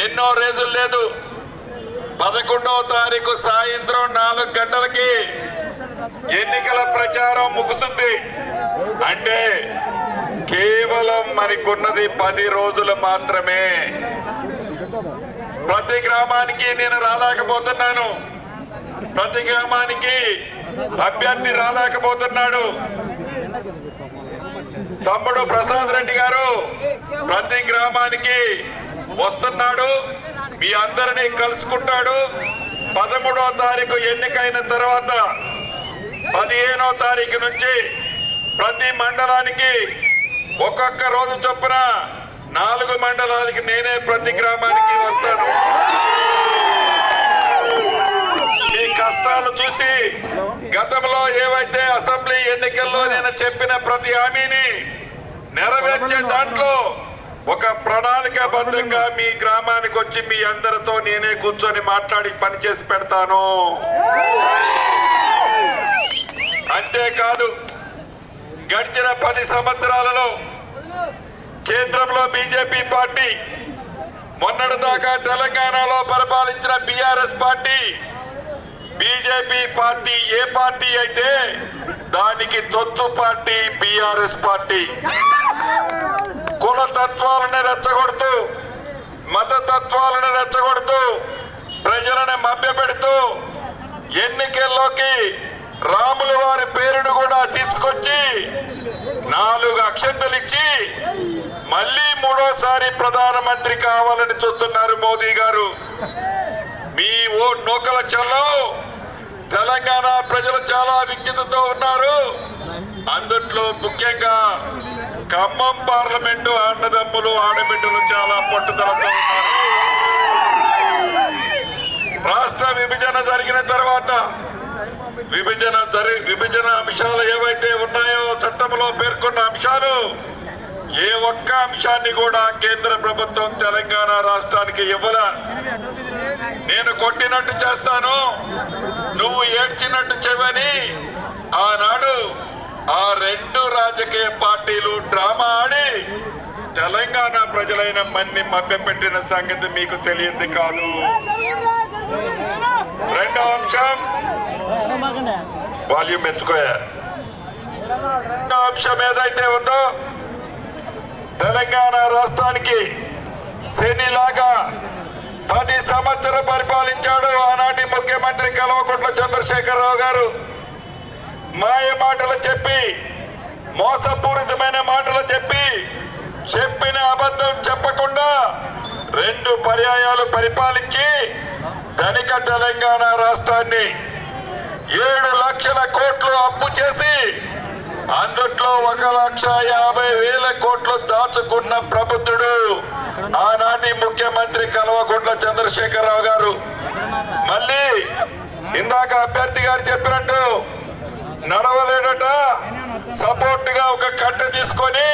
ఎన్నో రోజులు లేదు, 11వ తారీఖు సాయంత్రం 4 గంటలకి ఎన్నికల ప్రచారం ముగుస్తుంది. అంటే కేవలం మనకున్నది 10 రోజులు మాత్రమే. ప్రతి గ్రామానికి నేను రాలేకపోతున్నాను, ప్రతి గ్రామానికి అభ్యర్థి రాలేకపోతున్నాడు. తమ్ముడు ప్రసాద్ రెడ్డి గారు ప్రతి గ్రామానికి వస్తున్నాడు, మీ అందరినీ కలుసుకుంటాడు. 13వ తారీఖు ఎన్నికైన తర్వాత 15వ తారీఖు నుంచి ప్రతి మండలానికి ఒక్కొక్క రోజు చొప్పున 4 మండలాలకి నేనే ప్రతి గ్రామానికి వస్తాను. ఈ కష్టాలు చూసి గతంలో ఏవైతే అసెంబ్లీ ఎన్నికల్లో నేను చెప్పిన ప్రతి హామీని నెరవేర్చే దాంట్లో ఒక ప్రణాళికాబద్ధంగా మీ గ్రామానికి వచ్చి మీ అందరితో నేనే కూర్చొని మాట్లాడి పనిచేసి పెడతాను. అంతేకాదు, గడిచిన 10 సంవత్సరాలలో కేంద్రంలో బీజేపీ పార్టీ, మొన్నటిదాకా తెలంగాణలో పరిపాలించిన బీఆర్ఎస్ పార్టీ, బీజేపీ పార్టీ ఏ పార్టీ అయితే దానికి తొత్తు పార్టీ బీఆర్ఎస్ పార్టీ. కులతత్వాలను రెచ్చగొడుతూ, మతతత్వాలను రెచ్చగొడుతూ, ప్రజలను మభ్యపెడుతూ ఎన్నికల్లోకి రాముల వారి పేరును కూడా తీసుకొచ్చి 4 అక్షంతలు ఇచ్చి మళ్ళీ 3వసారి ప్రధానమంత్రి కావాలని చూస్తున్నారు మోదీ గారు. మీ నూకల చల్లో తెలంగాణ ప్రజలు చాలా విజ్ఞతతో ఉన్నారు. అందుట్లో ముఖ్యంగా ఖమ్మం పార్లమెంటు అన్నదమ్ములు ఆడబిడ్డలు చాలా పట్టుదలతో ఉన్నారు. రాష్ట్ర విభజన జరిగిన తర్వాత విభజన అంశాలు ఏవైతే ఉన్నాయో, చట్టంలో పేర్కొన్న అంశాలు ఏ ఒక్క అంశాన్ని కూడా కేంద్ర ప్రభుత్వం తెలంగాణ రాష్ట్రానికి ఇవ్వల. నేను కొట్టినట్టు చేస్తాను, నువ్వు ఏడ్చినట్టు చెవని ఆనాడు ఆ 2 రాజకీయ పార్టీలు డ్రామా ఆడి తెలంగాణ ప్రజలైన మన్ని మభ్యపెట్టిన సంగతి మీకు తెలియదు కాదు. రెండవ అంశం, వాల్యూమ్ ఎత్తుకోయా. రెండవ అంశం ఏదైతే ఉందో, తెలంగాణ రాష్ట్రానికి శనిలాగా 10 సంవత్సరాలు పరిపాలించాడు ఆనాటి ముఖ్యమంత్రి కల్వకుంట్ల చంద్రశేఖరరావు గారు. మాయ మాటలు చెప్పి, మోసపూరితమైన మాటలు చెప్పి, చెప్పిన అబద్ధం చెప్పకుండా 2 పర్యాయాలు పరిపాలించి ధనిక తెలంగాణ రాష్ట్రాన్ని 7 లక్షల కోట్లు అప్పు చేసి అందుట్లో 1,50,000 కోట్లు దాచుకున్న ప్రబుద్ధుడు ఆనాటి ముఖ్యమంత్రి కల్వకుంట్ల చంద్రశేఖరరావు గారు. మళ్ళీ ఇందాక అభ్యర్థి గారు చెప్పినట్టు నడవలేడట, సపోర్ట్ గా ఒక కట్టె తీసుకొని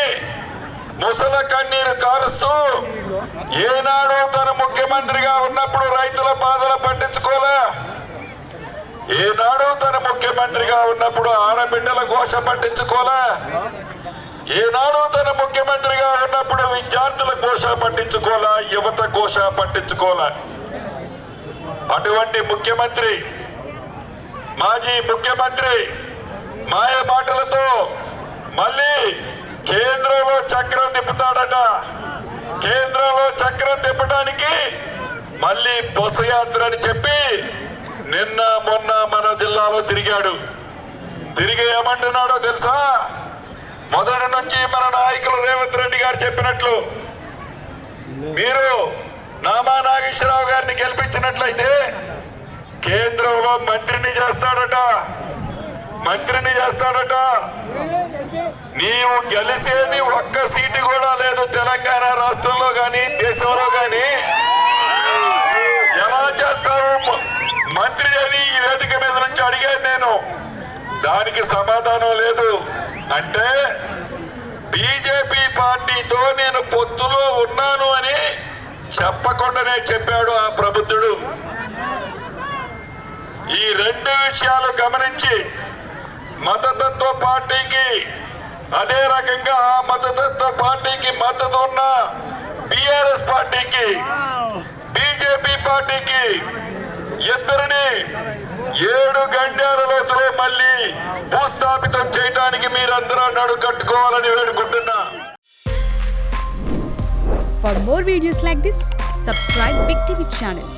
ముసల కన్నీరు కారుస్తూ ఏనాడు తన ముఖ్యమంత్రిగా ఉన్నప్పుడు రైతుల బాధలు పట్టించుకోలే, ఏనాడు తన ముఖ్యమంత్రిగా ఉన్నప్పుడు ఆడబిడ్డల ఘోష పట్టించుకోలే, ఏనాడు తన ముఖ్యమంత్రిగా ఉన్నప్పుడు విద్యార్థుల ఘోష పట్టించుకోలే, యువత ఘోష పట్టించుకోలే. అటువంటి ముఖ్యమంత్రి, మాజీ ముఖ్యమంత్రి మాయ మాటలతో మళ్ళీ కేంద్రంలో చక్రం తిప్పుతాడట. కేంద్రంలో చక్రం తిప్పడానికి మళ్ళీ బస్సు యాత్ర అని చెప్పి నిన్న మొన్న మన జిల్లాలో తిరిగాడు. తిరిగి ఏమంటున్నాడో తెలుసా? మొదటి నుంచి మన నాయకులు రేవంత్ రెడ్డి గారు చెప్పినట్లు, మీరు నామా నాగేశ్వరరావు గారిని గెలిపించినట్లయితే కేంద్రంలో మంత్రిని చేస్తాడట, మంత్రిని చేస్తాడట. నీవు గెలిచేది 1 సీటు కూడా లేదు తెలంగాణ రాష్ట్రంలో గాని దేశంలో గాని. ఎలా చేస్తావు మంత్రి అని ఈ వేదిక మీద నుంచి అడిగాను నేను, దానికి సమాధానం లేదు. అంటే బీజేపీ పార్టీతో నేను పొత్తులో ఉన్నాను అని చెప్పకుండానే చెప్పాడు ఆ ప్రబుద్ధుడు. ఈ 2 విషయాలు గమనించి మతతత్వ పార్టీకి, అదే రకంగా ఆ మతతత్వ పార్టీకి మద్దతు ఉన్న బీఆర్ఎస్ పార్టీకి పార్టీకి ఇద్దరిని 7 గంటల లోతులో మళ్ళీ భూస్థాపితం చేయడానికి మీరందరూ నడు కట్టుకోవాలని వేడుకుంటున్నా. For more videos like this, subscribe Big TV channel.